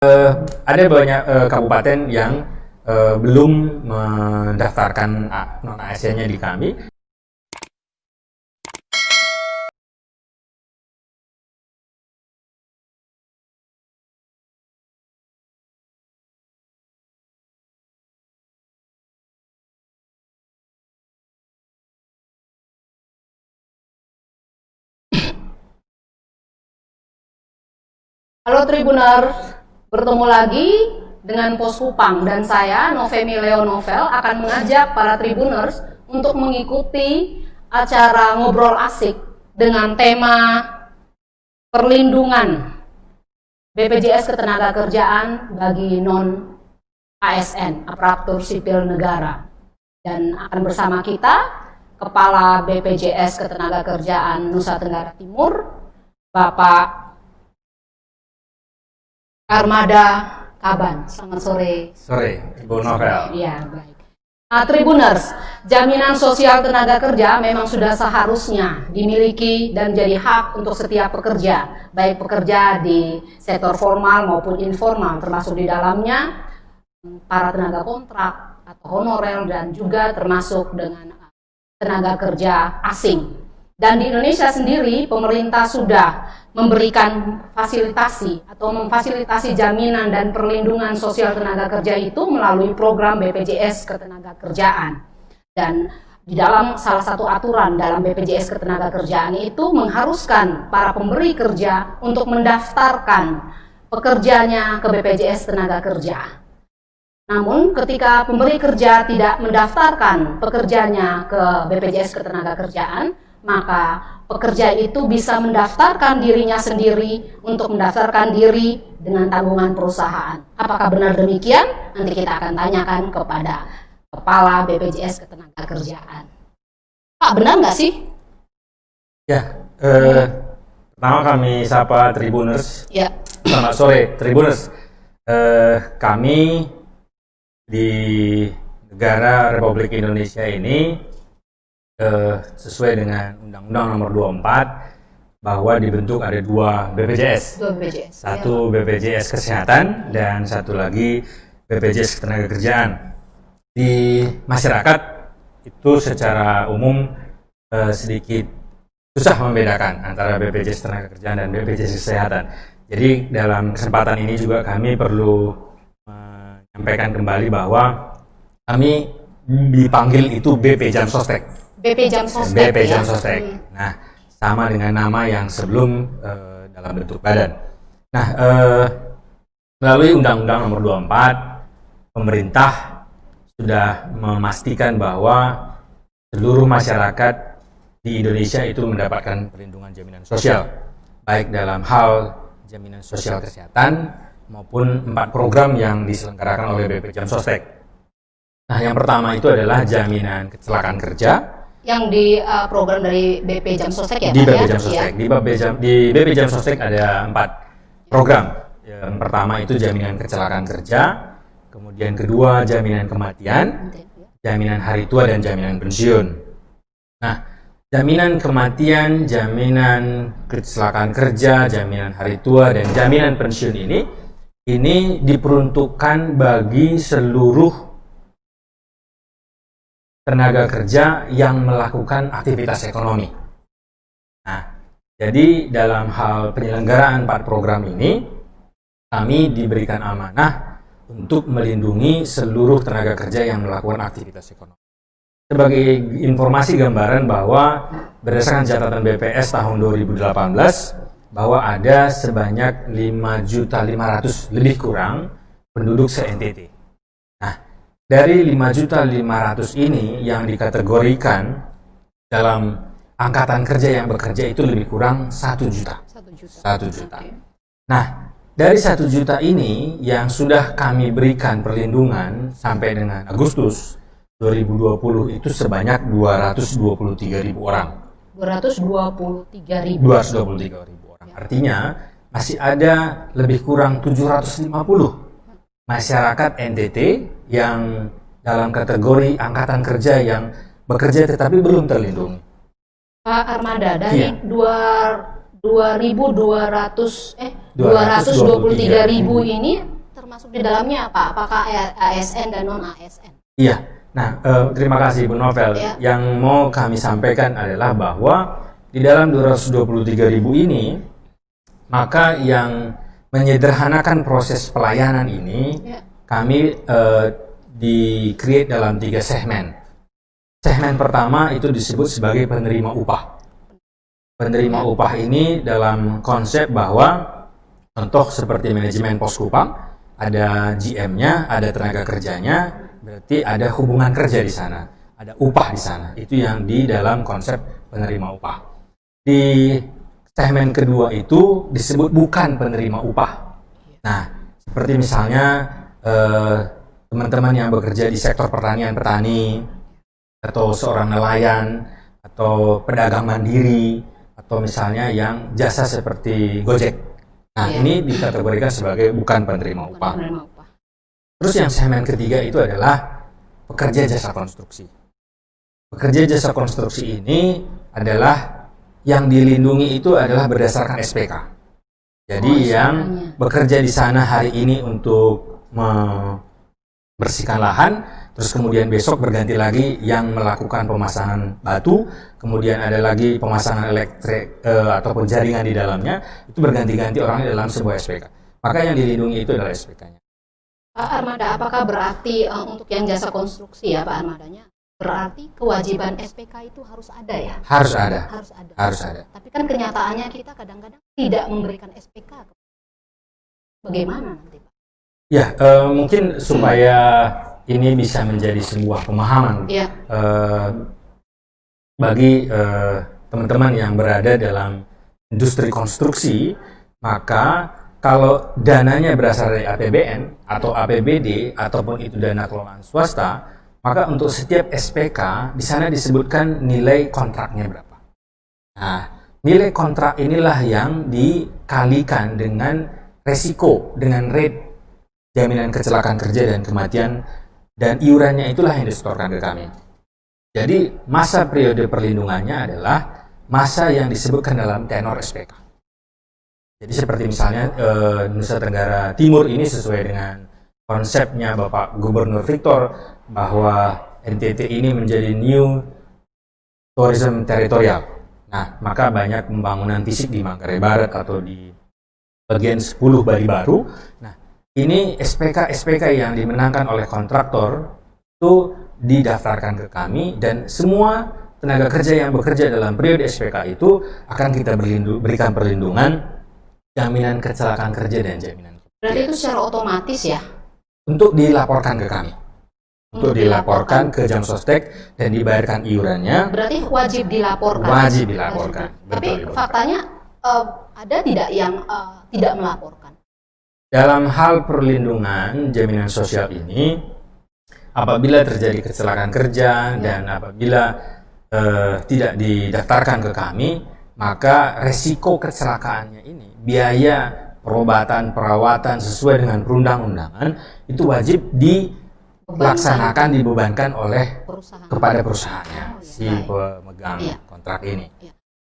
Ada banyak kabupaten yang belum mendaftarkan non ASN-nya di kami. Halo Tribuners, bertemu lagi dengan Poskupang dan saya, Novemi Leo Novel, akan mengajak para Tribuners untuk mengikuti acara ngobrol asik dengan tema perlindungan BPJS Ketenagakerjaan bagi non-ASN, aparatur sipil negara. Dan akan bersama kita Kepala BPJS Ketenagakerjaan Nusa Tenggara Timur, Bapak Armada Kaban. Selamat sore. Sore, Ibu Novel. Iya, baik. Tribuners, jaminan sosial tenaga kerja memang sudah seharusnya dimiliki dan jadi hak untuk setiap pekerja, baik pekerja di sektor formal maupun informal, termasuk di dalamnya para tenaga kontrak atau honorer dan juga termasuk dengan tenaga kerja asing. Dan di Indonesia sendiri, pemerintah sudah memberikan fasilitasi atau memfasilitasi jaminan dan perlindungan sosial tenaga kerja itu melalui program BPJS Ketenagakerjaan. Dan di dalam salah satu aturan dalam BPJS Ketenagakerjaan itu mengharuskan para pemberi kerja untuk mendaftarkan pekerjanya ke BPJS Tenaga Kerja. Namun ketika pemberi kerja tidak mendaftarkan pekerjanya ke BPJS Ketenagakerjaan, maka pekerja itu bisa mendaftarkan dirinya sendiri untuk mendaftarkan diri dengan tanggungan perusahaan. Apakah benar demikian? Nanti kita akan tanyakan kepada Kepala BPJS Ketenagakerjaan. Pak, benar nggak sih? Ya, pertama kami sapa Tribuners. Ya. Selamat sore, Tribuners. Kami di negara Republik Indonesia ini sesuai dengan Undang-Undang Nomor 24 bahwa dibentuk ada dua BPJS. Satu BPJS Kesehatan dan satu lagi BPJS Ketenagakerjaan. Di masyarakat itu secara umum sedikit susah membedakan antara BPJS Ketenagakerjaan dan BPJS Kesehatan. Jadi dalam kesempatan ini juga kami perlu menyampaikan kembali bahwa kami dipanggil itu BP Jam Sostek. BP Jam Sostek. BP Jam Sostek. Nah, sama dengan nama yang sebelum dalam bentuk badan. Nah, melalui Undang-Undang Nomor 24, pemerintah sudah memastikan bahwa seluruh masyarakat di Indonesia itu mendapatkan perlindungan jaminan sosial, baik dalam hal jaminan sosial kesehatan maupun 4 program yang diselenggarakan oleh BP Jam Sostek. Nah, yang pertama itu adalah jaminan kecelakaan kerja. Yang di program dari BP Jam Sostek ya? Di BP Jam Sostek. Di BP Jam Sostek ada 4 program. Yang pertama itu jaminan kecelakaan kerja, kemudian kedua jaminan kematian, jaminan hari tua dan jaminan pensiun. Nah, jaminan kematian, jaminan kecelakaan kerja, jaminan hari tua dan jaminan pensiun ini diperuntukkan bagi seluruh tenaga kerja yang melakukan aktivitas ekonomi. Nah, jadi dalam hal penyelenggaraan 4 program ini, kami diberikan amanah untuk melindungi seluruh tenaga kerja yang melakukan aktivitas ekonomi. Sebagai informasi gambaran bahwa berdasarkan catatan BPS tahun 2018, bahwa ada sebanyak 5.500.000 lebih kurang penduduk se-NTT. Dari 5.500.000 ini yang dikategorikan dalam angkatan kerja yang bekerja itu lebih kurang 1 juta. 1 juta. Nah, dari 1 juta ini yang sudah kami berikan perlindungan sampai dengan Agustus 2020 itu sebanyak 223.000 orang. 223.000 orang. Artinya masih ada lebih kurang 750 masyarakat NTT yang dalam kategori angkatan kerja yang bekerja tetapi belum terlindungi. Pak Armada, dari 223.000 ini termasuk di dalamnya apa? Apakah ASN dan non ASN? Iya. Nah, terima kasih Bu Novel. Ya. Yang mau kami sampaikan adalah bahwa di dalam 223.000 ini, maka yang menyederhanakan proses pelayanan ini, Ya. kami di-create dalam 3 segmen. Segmen pertama itu disebut sebagai penerima upah. Penerima upah ini dalam konsep bahwa contoh seperti manajemen Poskupang, ada GM-nya, ada tenaga kerjanya, berarti ada hubungan kerja di sana, ada upah di sana. Itu yang di dalam konsep penerima upah. Di segmen kedua itu disebut bukan penerima upah. Nah, seperti misalnya teman-teman yang bekerja di sektor pertanian, petani, atau seorang nelayan, atau pedagang mandiri, atau misalnya yang jasa seperti Gojek. Nah, ini dikategorikan sebagai bukan penerima upah. Terus yang segmen ketiga itu adalah pekerja jasa konstruksi. Pekerja jasa konstruksi ini adalah yang dilindungi itu adalah berdasarkan SPK. Jadi yang bekerja di sana hari ini untuk membersihkan lahan, terus kemudian besok berganti lagi yang melakukan pemasangan batu, kemudian ada lagi pemasangan elektrik ataupun jaringan di dalamnya, itu berganti-ganti orangnya dalam sebuah SPK. Maka yang dilindungi itu adalah SPK-nya. Pak Armada, apakah berarti untuk yang jasa konstruksi ya Pak Armadanya, berarti kewajiban SPK itu harus ada ya? Harus ada. Harus ada. Harus ada. Tapi kan kenyataannya kita kadang-kadang tidak memberikan SPK. Bagaimana nanti Pak? Ya, mungkin supaya ini bisa menjadi sebuah pemahaman bagi teman-teman yang berada dalam industri konstruksi, maka kalau dananya berasal dari APBN atau APBD ataupun itu dana kelolaan swasta, maka untuk setiap SPK di sana disebutkan nilai kontraknya berapa. Nah, nilai kontrak inilah yang dikalikan dengan resiko, dengan rate jaminan kecelakaan kerja dan kematian, dan iurannya itulah yang disetorkan ke kami. Jadi masa periode perlindungannya adalah masa yang disebutkan dalam tenor SPK. Jadi seperti misalnya Nusa Tenggara Timur ini sesuai dengan konsepnya Bapak Gubernur Victor bahwa NTT ini menjadi New Tourism Territorial. Nah, maka banyak pembangunan fisik di Manggarai Barat atau di bagian 10 Bali Baru. Nah, ini SPK yang dimenangkan oleh kontraktor itu didaftarkan ke kami, dan semua tenaga kerja yang bekerja dalam periode SPK itu akan kita berikan perlindungan jaminan kecelakaan kerja dan jaminan. Berarti itu secara otomatis ya? Untuk dilaporkan ke kami. Untuk dilaporkan ke Jamsostek dan dibayarkan iurannya. Berarti wajib dilaporkan. Wajib dilaporkan. Tapi faktanya ada tidak yang tidak melaporkan? Dalam hal perlindungan jaminan sosial ini, apabila terjadi kecelakaan kerja dan apabila tidak didaftarkan ke kami, maka resiko kecelakaannya ini, biaya perobatan, perawatan sesuai dengan perundang-undangan itu wajib dilaksanakan, dibebankan oleh kepada perusahaannya, si pemegang kontrak ini.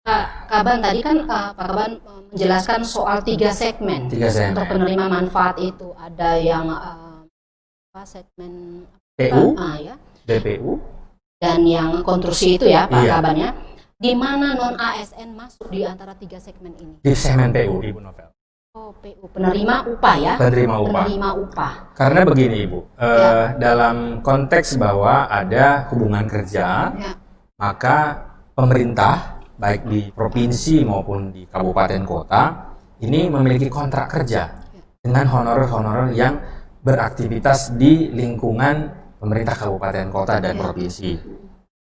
Pak Kaban tadi kan Pak Kaban menjelaskan soal 3 segmen untuk penerima manfaat itu. Ada yang segmen PU, ya, DPU, dan yang konstruksi itu ya Pak Kaban ya. Di mana non ASN masuk di antara 3 segmen ini? Di segmen PU, Ibu Novel. Oh, PU, penerima upah ya? Penerima upah. Penerima upah. Karena begini Ibu, dalam konteks bahwa ada hubungan kerja, maka pemerintah, baik di provinsi maupun di kabupaten kota, ini memiliki kontrak kerja dengan honorer-honorer yang beraktivitas di lingkungan pemerintah kabupaten kota dan provinsi.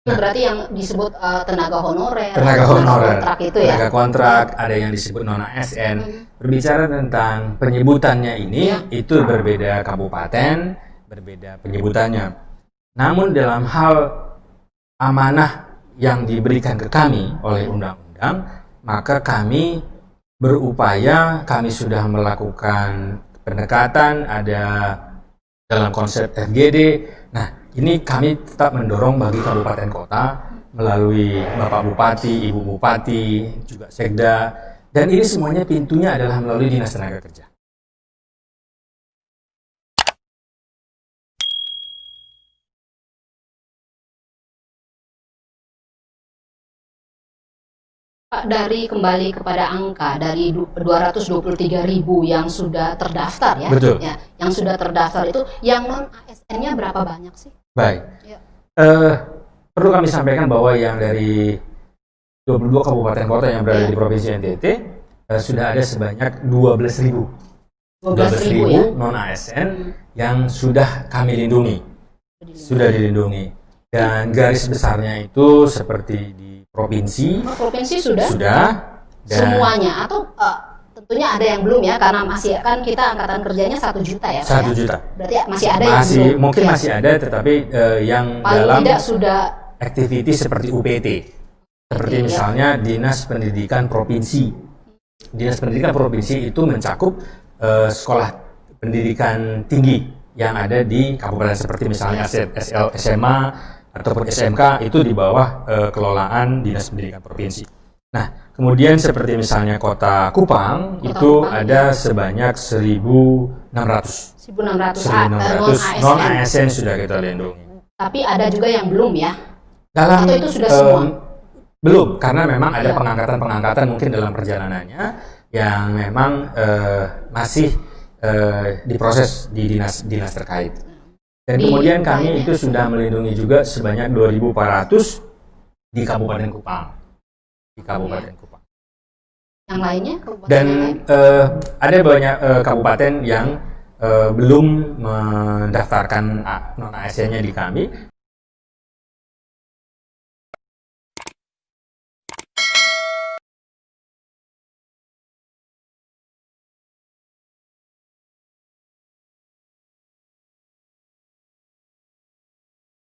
Itu berarti yang disebut tenaga honorer, kontrak itu ya? Tenaga kontrak, ada yang disebut non ASN. Berbicara tentang penyebutannya ini, itu berbeda kabupaten, berbeda penyebutannya. Namun dalam hal amanah yang diberikan ke kami oleh undang-undang, maka kami berupaya, kami sudah melakukan pendekatan, ada dalam konsep FGD. Nah, ini kami tetap mendorong bagi kabupaten kota melalui Bapak Bupati, Ibu Bupati, juga Sekda, Dan ini semuanya pintunya adalah melalui Dinas Tenaga Kerja. Pak, dari kembali kepada angka dari 223.000 yang sudah terdaftar ya, Betul. ya, yang sudah terdaftar itu, yang non ASN-nya berapa banyak sih? Baik. Ya. Perlu kami sampaikan bahwa yang dari 22 kabupaten kota yang berada di Provinsi NTT sudah ada sebanyak 12.000 ya. non ASN yang sudah kami lindungi, sudah dilindungi. Dan garis besarnya itu seperti di provinsi, Provinsi sudah dan semuanya, atau tentunya ada yang belum ya, karena masih kan kita angkatan kerjanya 1 juta ya, Pak, 1 ya? juta. Berarti masih ada yang belum. Mungkin Ya. masih ada, tetapi yang Paling dalam tidak sudah activity seperti UPT, seperti ya. misalnya Dinas Pendidikan Provinsi. Dinas Pendidikan Provinsi itu mencakup sekolah pendidikan tinggi yang ada di kabupaten, seperti misalnya SMA ataupun SMK, itu di bawah kelolaan Dinas Pendidikan Provinsi. Nah, kemudian seperti misalnya Kota Kupang, itu Kupang, ada sebanyak 1.600 non ASN sudah kita lindungi. Tapi ada juga yang belum ya. Dalam, Atau itu sudah semua? Belum, karena memang ada Ya. pengangkatan-pengangkatan mungkin dalam perjalanannya yang memang masih diproses di dinas terkait. Dan kemudian kami itu sudah melindungi juga sebanyak 2.400 di Kabupaten Kupang. Di Kabupaten Kupang. Yang lainnya? Kabupaten Dan yang lain? ada banyak kabupaten yang belum mendaftarkan non ASN-nya di kami,